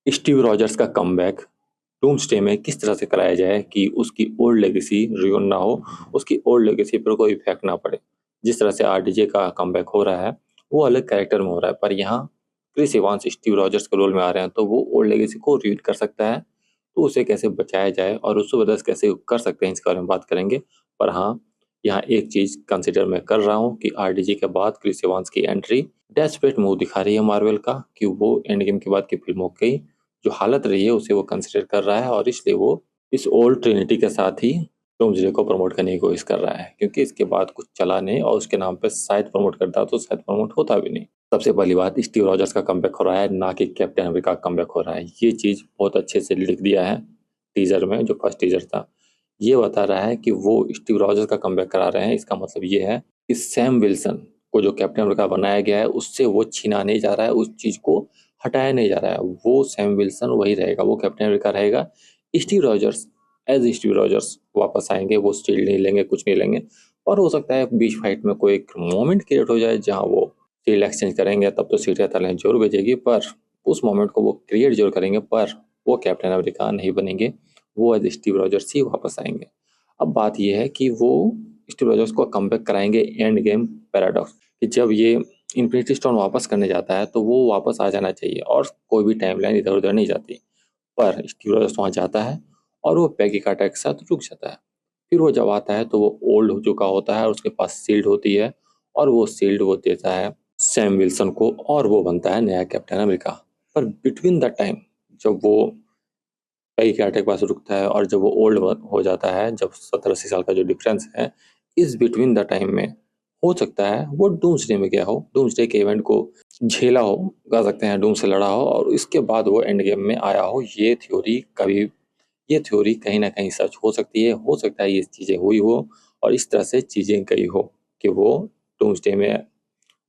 Steve Rogers का comeback doomsday में किस तरह से कराया जाए कि उसकी ओल्ड लेगेसी रुइन ना हो, उसकी ओल्ड लेगेसी पर कोई इफेक्ट ना पड़े। जिस तरह से आरडीजे का कमबैक हो रहा है, वो अलग कैरेक्टर में हो रहा है, पर यहाँ क्रिस इवांस स्टीव रॉजर्स के रोल में आ रहे हैं, तो वो ओल्ड लेगेसी को रीड कर सकता है। तो उसे कैसे बचाया जाए और उसको बदस कैसे कर सकते हैं, इसके बारे में बात करेंगे। पर हाँ, यहाँ एक चीज कंसिडर मैं कर रहा हूँ कि आरडीजे के बाद क्रिस इवांस की एंट्री डेस्परेट मूव दिखा रही है मार्वल का, कि वो एंड गेम के बाद की फिल्मों की जो हालत रही है उसे वो कंसिडर कर रहा है, और इसलिए वो इस ओल्ड ट्रिनिटी के साथ ही डूम्सडे को प्रमोट करने की कोशिश कर रहा है, क्योंकि इसके बाद कुछ चला नहीं और उसके नाम पे शायद प्रमोट करता तो शायद प्रमोट होता भी नहीं। सबसे पहली बात, स्टीव रॉजर्स का कमबैक हो रहा है, ना कि कैप्टन अमेरिका का कमबैक हो रहा है। ये चीज बहुत अच्छे से लिख दिया है टीजर में, जो फर्स्ट टीजर था। ये बता रहा है कि वो स्टीव रॉजर्स का कमबैक करा रहे हैं। इसका मतलब ये है कि सैम विल्सन को जो कैप्टन अमेरिका बनाया गया है उससे वो छीना नहीं जा रहा है, उस चीज को हटाया नहीं जा रहा है। वो सैम विल्सन वही रहेगा, वो कैप्टन अमेरिका रहेगा। Steve Rogers as Steve Rogers वापस आएंगे, वो शील्ड नहीं लेंगे, कुछ नहीं लेंगे। और हो सकता है बीच फाइट में कोई एक मोमेंट क्रिएट हो जाए जहां वो शील्ड एक्सचेंज करेंगे, तब तो सीरिया तले जरूर भेजेगी, पर उस मोमेंट को वो क्रिएट जरूर करेंगे, पर वो कैप्टन अमेरिका नहीं बनेंगे। वो एज स्टीव रॉजर्स ही वापस आएंगे। अब बात यह है कि वो स्टीव रॉजर्स को कमबैक कराएंगे एंड गेम पैराडॉक्स, कि जब ये इन्फिनिटी स्टोन वापस करने जाता है तो वो वापस आ जाना चाहिए और कोई भी टाइमलाइन इधर उधर नहीं जाती। पर स्टीव रॉजर्स वहाँ जाता है और वो पैगी कार्टर के साथ रुक जाता है। फिर वो जब आता है तो वो ओल्ड हो चुका होता है और उसके पास शील्ड होती है, और वो शील्ड वो देता है सैम विल्सन को, और वो बनता है नया कैप्टन अमेरिका। पर बिटवीन द टाइम, जब वो पैगी कार्टर के पास रुकता है और जब वो ओल्ड हो जाता है, जब 70-80 साल का जो डिफरेंस है, इस बिटवीन द टाइम में हो सकता है वो डूम्सडे में गया हो, डूम्सडे के इवेंट को झेला हो, कह सकते हैं डूम से लड़ा हो, और इसके बाद वो एंड गेम में आया हो। ये थ्योरी कहीं ना कहीं सच हो सकती है। हो सकता है ये चीजें हुई हो और इस तरह से चीजें कही हो कि वो डूम्सडे में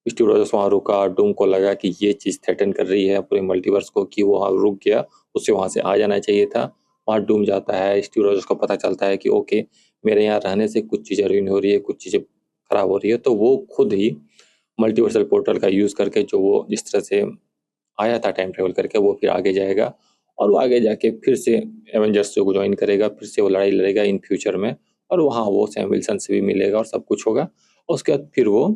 स्टीव रॉजर्स वहां रुका, डूम को लगा कि ये चीज थ्रेटन कर रही है पूरे मल्टीवर्स को, कि वो वहां रुक गया, उसे वहां से आ जाना चाहिए था। वहां डूम जाता है, स्टीव रॉजर्स को पता चलता है कि ओके, मेरे यहाँ रहने से कुछ चीजें रुइन हो रही है, कुछ चीजें खराब हो रही है, तो वो खुद ही मल्टीवर्सल पोर्टल का यूज करके, जो वो जिस तरह से आया था टाइम ट्रेवल करके, वो फिर आगे जाएगा और वो आगे जाके फिर से एवेंजर्स को ज्वाइन करेगा, फिर से वो लड़ाई लड़ेगा इन फ्यूचर में, और वहाँ वो सैम विल्सन से भी मिलेगा और सब कुछ होगा। और उसके बाद फिर वो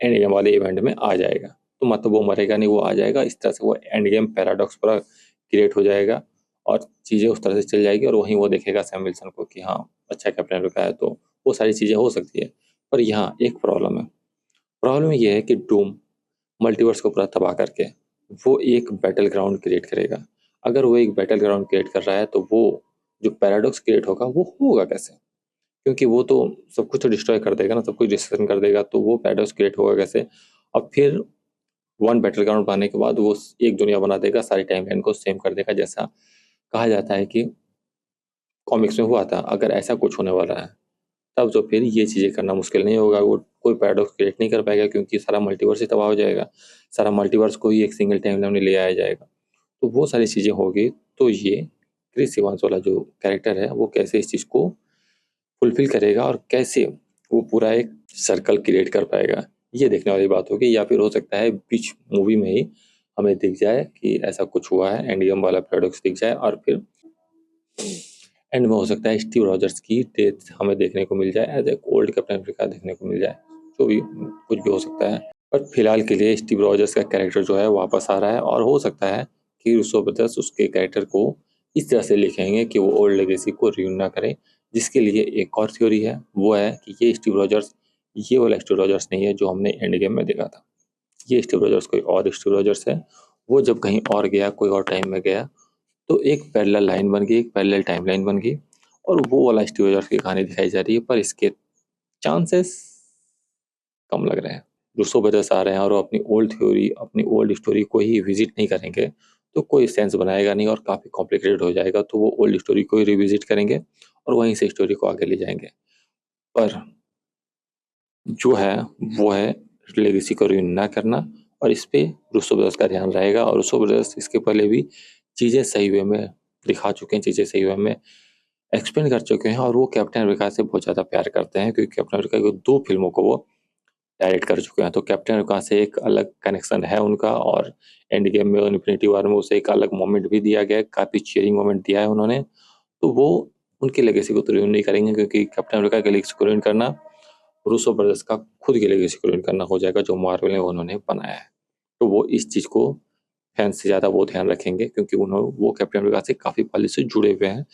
एंड गेम वाले इवेंट में आ जाएगा। तो मतलब वो मरेगा नहीं, वो आ जाएगा। इस तरह से वो एंड गेम पैराडॉक्स पूरा क्रिएट हो जाएगा और चीज़ें उस तरह से चल जाएगी, और वहीं वो देखेगा सैम विल्सन को कि हाँ, अच्छा कैप्टन अमेरिका है। तो वो सारी चीज़ें हो सकती है। पर यहाँ एक प्रॉब्लम है। प्रॉब्लम ये है कि डूम मल्टीवर्स को पूरा तबाह करके वो एक बैटल ग्राउंड क्रिएट करेगा। अगर वो एक बैटल ग्राउंड क्रिएट कर रहा है तो वो जो पैराडॉक्स क्रिएट होगा वो होगा कैसे? क्योंकि वो तो सब कुछ तो डिस्ट्रॉय कर देगा ना, सब कुछ डिस्ट्रक्शन कर देगा, तो वो पैराडॉक्स क्रिएट होगा कैसे? अब फिर वन बैटल ग्राउंड बनाने के बाद वो एक दुनिया बना देगा, सारी टाइमलाइन को सेम कर देगा, जैसा कहा जाता है कि कॉमिक्स में हुआ था। अगर ऐसा कुछ होने वाला है तब तो फिर ये चीज़ें करना मुश्किल नहीं होगा, वो कोई पैराडॉक्स क्रिएट नहीं कर पाएगा, क्योंकि सारा मल्टीवर्स ही तबाह हो जाएगा। सारा मल्टीवर्स को ही एक सिंगल टाइमलाइन में ले आया जाएगा। तो वो सारी चीज़ें होगी। तो ये क्रिस इवांस वाला जो कैरेक्टर है वो कैसे इस चीज़ को फुलफिल करेगा और कैसे वो पूरा एक सर्कल क्रिएट कर पाएगा, ये देखने वाली बात होगी। या फिर हो सकता है बीच मूवी में ही हमें दिख जाए कि ऐसा कुछ हुआ है, एंड गेम वाला पैराडॉक्स दिख जाए, और फिर एंड में हो सकता है स्टीव रॉजर्स की डेथ हमें देखने को मिल जाए, as a old Captain America देखने को मिल जाए। जो भी कुछ भी हो सकता है, पर फिलहाल के लिए स्टीव रॉजर्स का कैरेक्टर जो है वापस आ रहा है, और हो सकता है कि रूसो ब्रदर्स उसके कैरेक्टर को इस तरह से लिखेंगे कि वो ओल्ड लेगेसी को रियून ना करें। जिसके लिए एक और थ्योरी है, वो है कि ये स्टीव रॉजर्स ये वाला स्टीव रॉजर्स नहीं है जो हमने एंड गेम में देखा था। ये स्टीव रॉजर्स कोई और स्टीव रॉजर्स है। वो जब कहीं और गया, कोई और टाइम में गया, तो एक पैरेलल लाइन बन गई, एक पैरेलल टाइमलाइन बन गई, और वो वाला स्टीव रॉजर्स की कहानी दिखाई जा रही है। पर इसके चांसेस कम लग रहे हैं। रूसो ब्रदर्स आ रहे हैं और वो अपनी ओल्ड थ्योरी, अपनी ओल्ड स्टोरी को ही विजिट नहीं करेंगे तो कोई सेंस बनाएगा नहीं और काफ़ी कॉम्प्लिकेटेड हो जाएगा। तो वो ओल्ड स्टोरी को ही रिविजिट करेंगे और वहीं से स्टोरी को आगे ले जाएंगे। पर जो है वो है लेगेसी को ruin ना करना, और इस पे रूसो ब्रदर्स का ध्यान रहेगा। और रूसो ब्रदर्स इसके पहले भी चीज़ें सही वे में दिखा चुके हैं, चीज़ें सही वे में एक्सप्लेन कर चुके हैं, और वो कैप्टन अमेरिका से बहुत ज़्यादा प्यार करते हैं, क्योंकि कैप्टन अमेरिका की 2 फिल्मों को वो डायरेक्ट कर चुके हैं। तो कैप्टन अमेरिका से एक अलग कनेक्शन है उनका, और एंड गेम में और इन्फिनिटी वॉर में उसे एक अलग मोमेंट भी दिया गया है, काफ़ी चीयरिंग मोमेंट दिया है उन्होंने। तो वो उनकी लेगेसी को तो रुइन नहीं करेंगे, क्योंकि कैप्टन अमेरिका के लेगेसी को रुइन करना रूसो ब्रदर्स का खुद की लेगेसी को रुइन करना हो जाएगा, जो मार्वल ने उन्होंने बनाया है। तो वो इस चीज़ को फैंस से ज़्यादा वो ध्यान रखेंगे, क्योंकि वो कैप्टन अमेरिका से काफ़ी पहले से जुड़े हुए हैं।